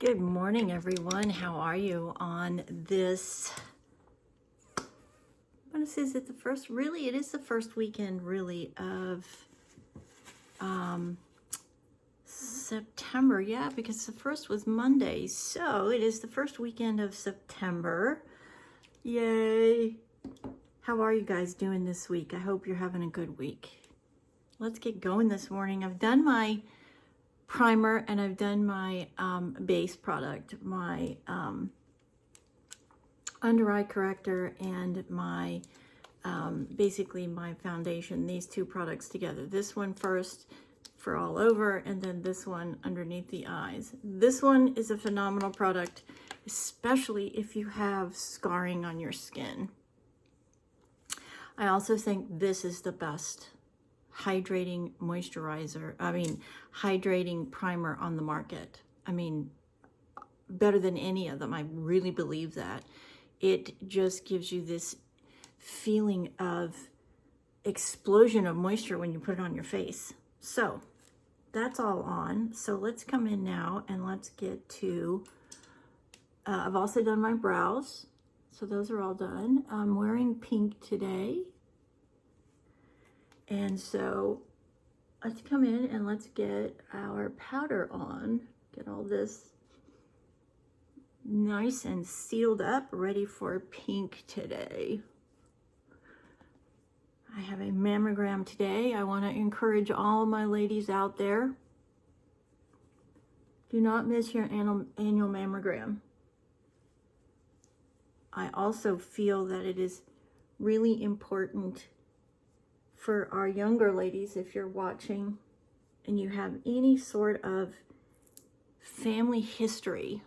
Good morning, everyone. How are you on this? What is it? The first, really, it is the first weekend, really, of September. Yeah, because the first was Monday. So it is the first weekend of September. Yay. How are you guys doing this week? I hope you're having a good week. Let's get going this morning. I've done my primer and I've done my base product, my under eye corrector and my basically my foundation, these two products together. This one first for all over, and then this one underneath the eyes. This one is a phenomenal product, especially if you have scarring on your skin. I also think this is the best hydrating hydrating primer on the market. I mean, better than any of them. I really believe that. It just gives you this feeling of explosion of moisture when you put it on your face. So that's all on. So let's come in now and let's get to, I've also done my brows. So those are all done. I'm wearing pink today. And so let's come in and let's get our powder on. Get all this nice and sealed up, ready for pink today. I have a mammogram today. I want to encourage all my ladies out there, do not miss your annual mammogram. I also feel that it is really important for our younger ladies, if you're watching and you have any sort of family history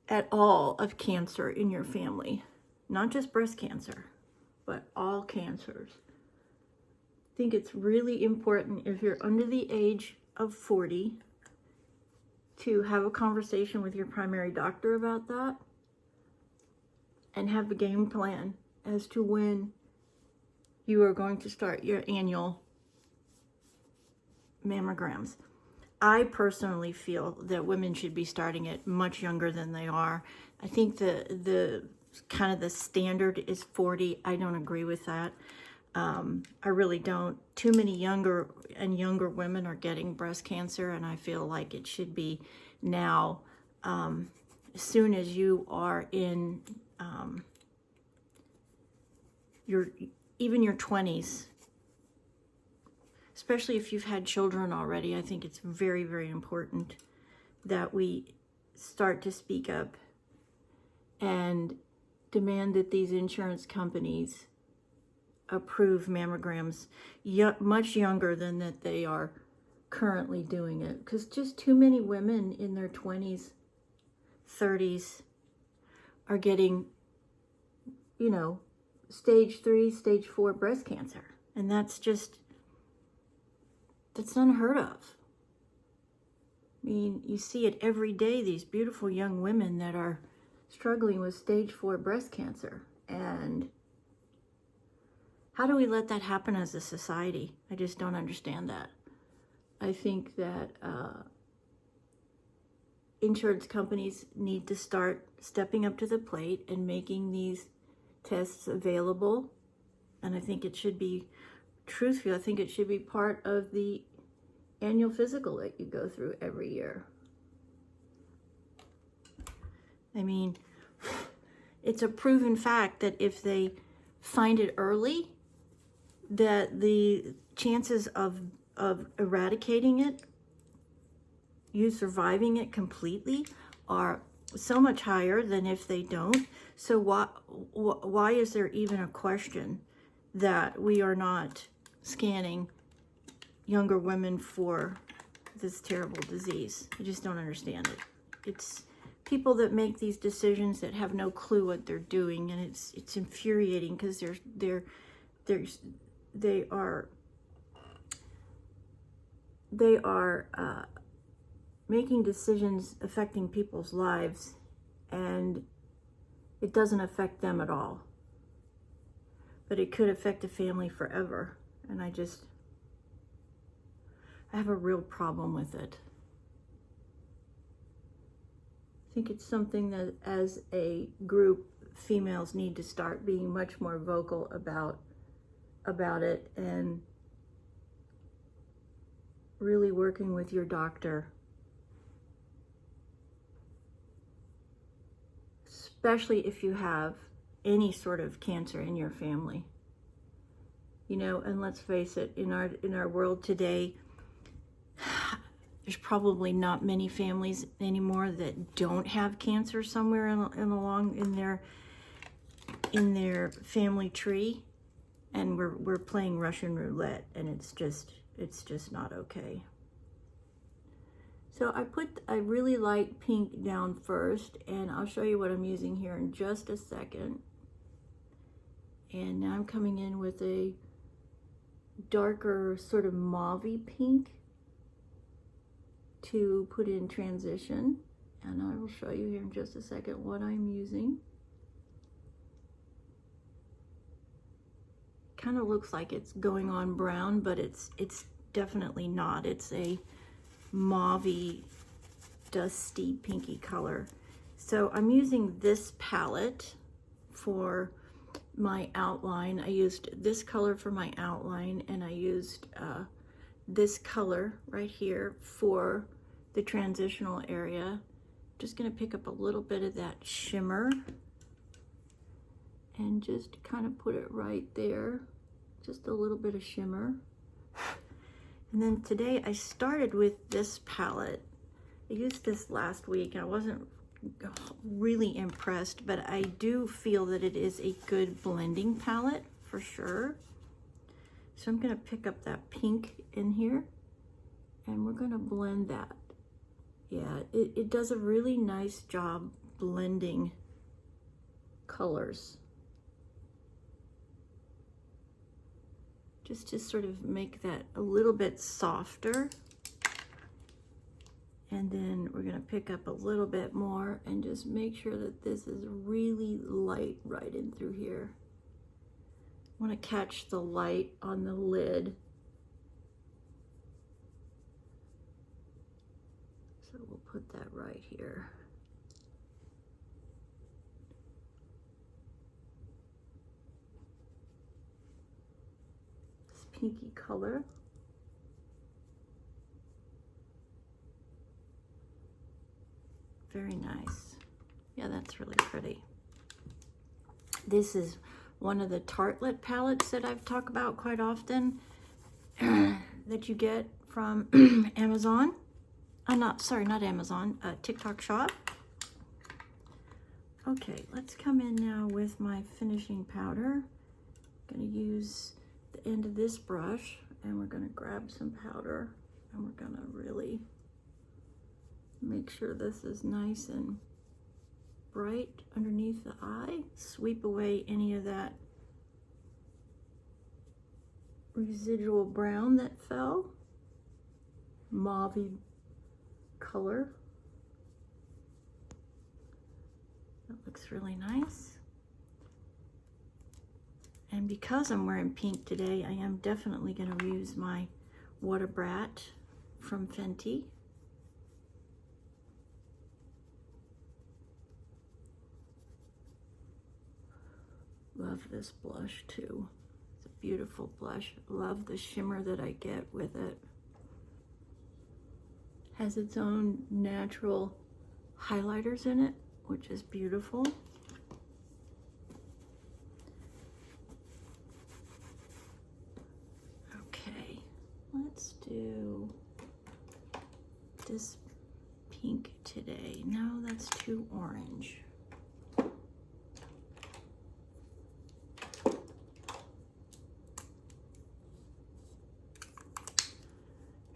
at all of cancer in your family, not just breast cancer, but all cancers. I think it's really important, if you're under the age of 40, to have a conversation with your primary doctor about that and have a game plan as to when you are going to start your annual mammograms. I personally feel that women should be starting it much younger than they are. I think the kind of the standard is 40. I don't agree with that. I really don't. Too many younger women are getting breast cancer, and I feel like it should be now. As soon as you are in even your 20s, especially if you've had children already, I think it's very, very important that we start to speak up and demand that these insurance companies approve mammograms much younger than that they are currently doing it. Because just too many women in their 20s, 30s are getting, stage 3, stage 4 breast cancer. And that's unheard of. I mean, you see it every day, these beautiful young women that are struggling with stage 4 breast cancer. And how do we let that happen as a society? I just don't understand that. I think that insurance companies need to start stepping up to the plate and making these tests available. And I think it should be, truthfully, I think it should be part of the annual physical that you go through every year. I mean, it's a proven fact that if they find it early, that the chances of eradicating it, you surviving it completely, are so much higher than if they don't. So why is there even a question that we are not scanning younger women for this terrible disease? I just don't understand it. It's people that make these decisions that have no clue what they're doing, and it's infuriating because they are making decisions affecting people's lives, and it doesn't affect them at all. But it could affect a family forever. And I have a real problem with it. think it's something that as a group, females need to start being much more vocal about it, and really working with your doctor, especially if you have any sort of cancer in your family. You know, and let's face it, in our world today, there's probably not many families anymore that don't have cancer somewhere in their family tree, and we're playing Russian roulette, and it's just not okay. So I put a really light pink down first, and I'll show you what I'm using here in just a second. And now I'm coming in with a darker sort of mauve-y pink to put in transition, and I will show you here in just a second what I'm using. Kind of looks like it's going on brown, but it's definitely not. It's a mauve-y, dusty, pinky color. So I'm using this palette for my outline. I used this color for my outline, and I used this color right here for the transitional area. Just gonna pick up a little bit of that shimmer and just kind of put it right there. Just a little bit of shimmer. And then today I started with this palette. I used this last week. I wasn't really impressed, but I do feel that it is a good blending palette for sure. So I'm gonna pick up that pink in here, and we're gonna blend that. Yeah, it does a really nice job blending colors. Just to sort of make that a little bit softer. And then we're gonna pick up a little bit more and just make sure that this is really light right in through here. I wanna catch the light on the lid. So we'll put that right here. This pinky color. Very nice. Yeah, that's really pretty. This is one of the Tartelette palettes that I've talked about quite often that you get from Amazon. Not Amazon, TikTok Shop. Okay, let's come in now with my finishing powder. I'm gonna use the end of this brush, and we're gonna grab some powder, and we're gonna really make sure this is nice and bright underneath the eye. Sweep away any of that residual brown that fell. Mauve color. That looks really nice. And because I'm wearing pink today, I am definitely going to use my Water Brat from Fenty. Love this blush too. It's a beautiful blush. Love the shimmer that I get with it. Has its own natural highlighters in it, which is beautiful. Okay, let's do this pink today. No, that's too orange.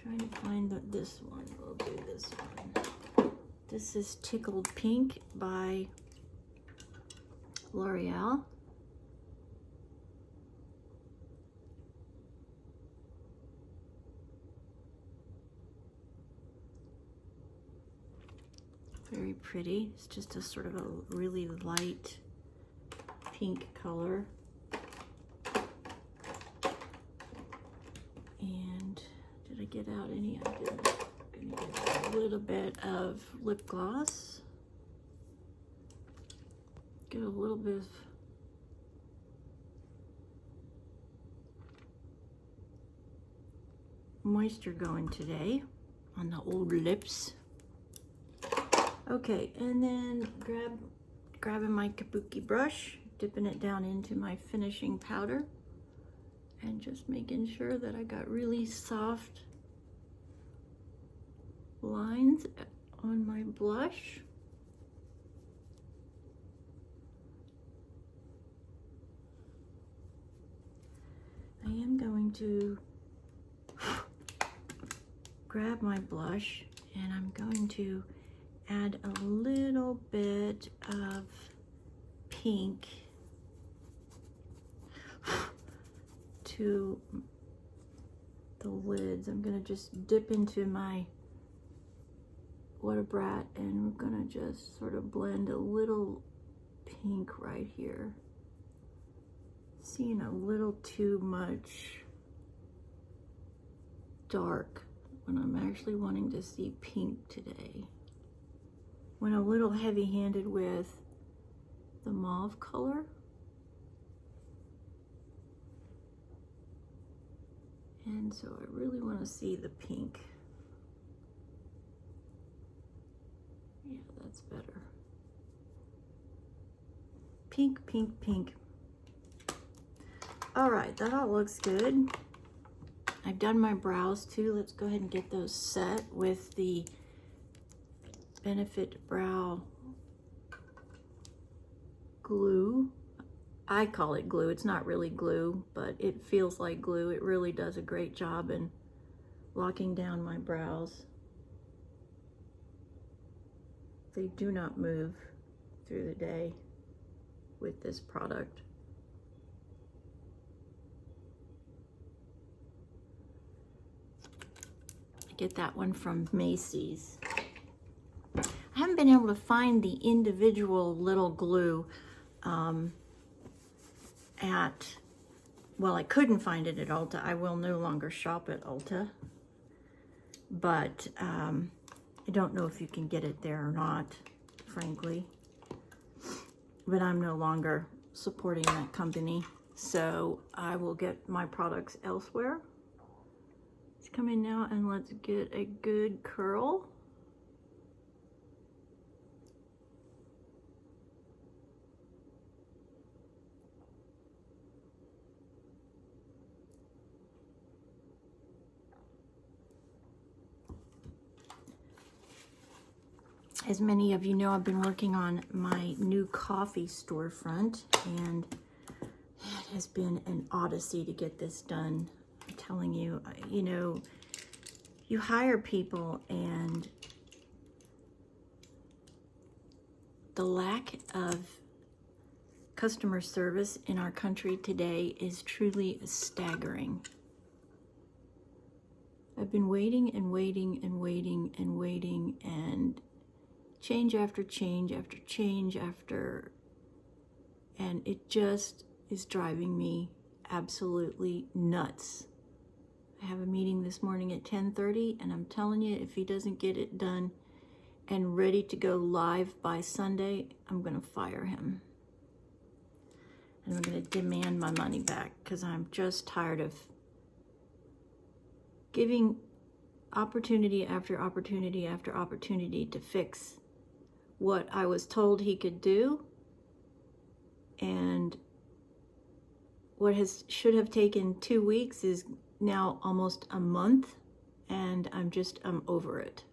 Trying to find this one. We'll do this one. This is Tickled Pink by L'Oreal. Very pretty. It's just a sort of a really light pink color. And did I get out any? I didn't. I'm gonna get a little bit of lip gloss. get a little bit of moisture going today on the old lips. Okay, and then grabbing my kabuki brush, dipping it down into my finishing powder, and just making sure that I got really soft lines on my blush. I am going to grab my blush and I'm going to add a little bit of pink to the lids. I'm gonna just dip into my What a Brat and we're gonna just sort of blend a little pink right here. Seeing a little too much dark when I'm actually wanting to see pink today. Went a little heavy-handed with the mauve color. And so I really want to see the pink. Yeah, that's better. Pink, pink, pink. All right, that all looks good. I've done my brows too. Let's go ahead and get those set with the Benefit Brow glue. I call it glue. It's not really glue, but it feels like glue. It really does a great job in locking down my brows. They do not move through the day with this product. I get that one from Macy's. I haven't been able to find the individual little glue well, I couldn't find it at Ulta. I will no longer shop at Ulta, but I don't know if you can get it there or not, frankly. But I'm no longer supporting that company, so I will get my products elsewhere. Let's come in now and let's get a good curl. As many of you know, I've been working on my new coffee storefront, and it has been an odyssey to get this done. I'm telling you, you know, you hire people and the lack of customer service in our country today is truly staggering. I've been waiting and waiting and waiting and waiting, and change after change after change after, and it just is driving me absolutely nuts. I have a meeting this morning at 10:30, and I'm telling you, if he doesn't get it done and ready to go live by Sunday, I'm gonna fire him. And I'm gonna demand my money back, because I'm just tired of giving opportunity after opportunity after opportunity to fix what I was told he could do, and what should have taken 2 weeks is now almost a month, and I'm over it.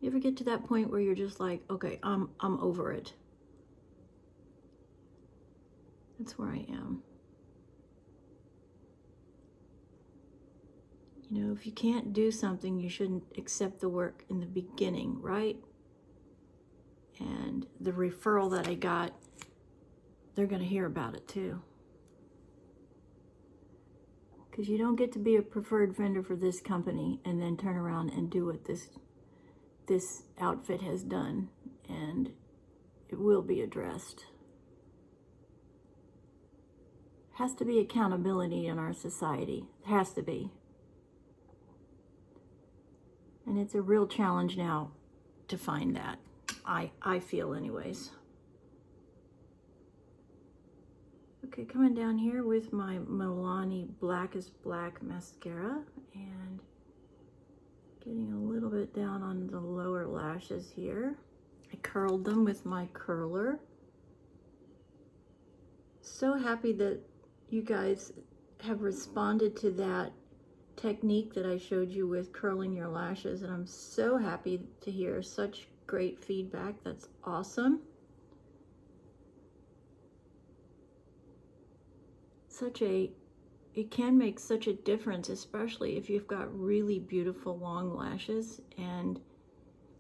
You ever get to that point where you're just like, okay, I'm over it? That's where I am. You know, if you can't do something, you shouldn't accept the work in the beginning, right? And the referral that I got, they're going to hear about it too. Because you don't get to be a preferred vendor for this company and then turn around and do what this outfit has done, and it will be addressed. Has to be accountability in our society. It has to be. And it's a real challenge now to find that. I feel anyways. Okay, coming down here with my Milani Black is Black mascara and getting a little bit down on the lower lashes here. I curled them with my curler. So happy that you guys have responded to that technique that I showed you with curling your lashes, and I'm so happy to hear such great feedback. That's awesome. It can make such a difference, especially if you've got really beautiful long lashes and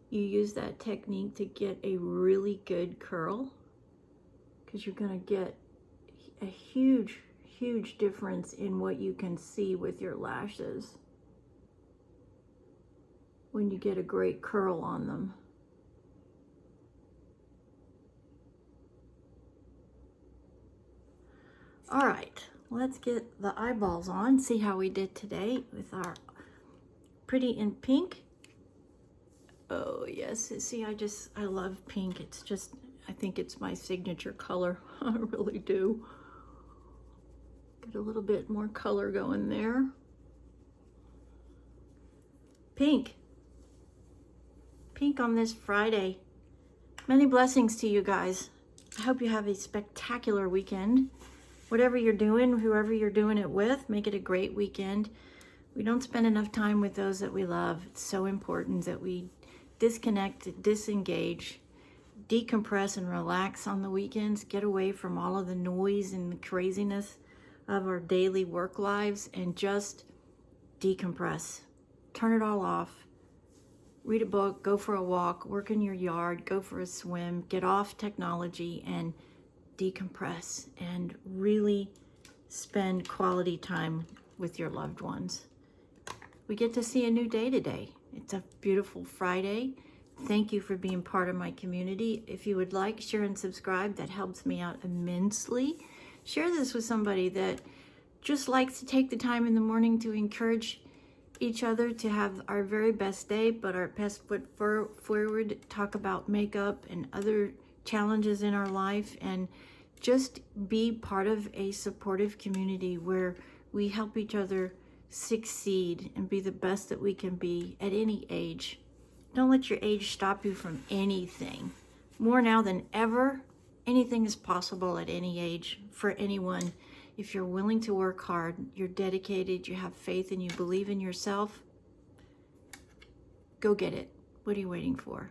you use that technique to get a really good curl, because you're going to get a huge difference in what you can see with your lashes when you get a great curl on them. All right, let's get the eyeballs on, see how we did today with our Pretty in Pink. Oh yes, see, I love pink. It's just, I think it's my signature color. I really do. Get a little bit more color going there. Pink on this Friday. Many blessings to you guys. I hope you have a spectacular weekend. Whatever you're doing, whoever you're doing it with, make it a great weekend. We don't spend enough time with those that we love. It's so important that we disconnect, disengage, decompress, and relax on the weekends. Get away from all of the noise and the craziness of our daily work lives and just decompress. Turn it all off. Read a book, go for a walk, work in your yard, go for a swim, get off technology and decompress and really spend quality time with your loved ones. We get to see a new day today. It's a beautiful Friday. Thank you for being part of my community. If you would like, share and subscribe. That helps me out immensely. Share this with somebody that just likes to take the time in the morning to encourage each other to have our very best day, but our best foot forward, talk about makeup and other challenges in our life, and just be part of a supportive community where we help each other succeed and be the best that we can be at any age. Don't let your age stop you from anything. More now than ever, anything is possible at any age for anyone. If you're willing to work hard, you're dedicated, you have faith, and you believe in yourself, go get it. What are you waiting for?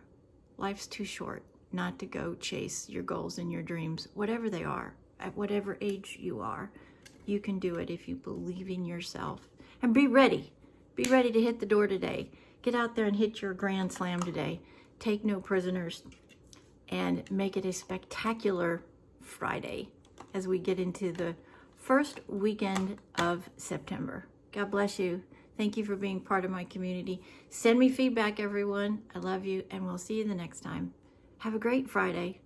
Life's too short not to go chase your goals and your dreams, whatever they are, at whatever age you are. You can do it if you believe in yourself. And be ready. Be ready to hit the door today. Get out there and hit your grand slam today. Take no prisoners and make it a spectacular Friday as we get into the first weekend of September. God bless you. Thank you for being part of my community. Send me feedback, everyone. I love you, and we'll see you the next time. Have a great Friday.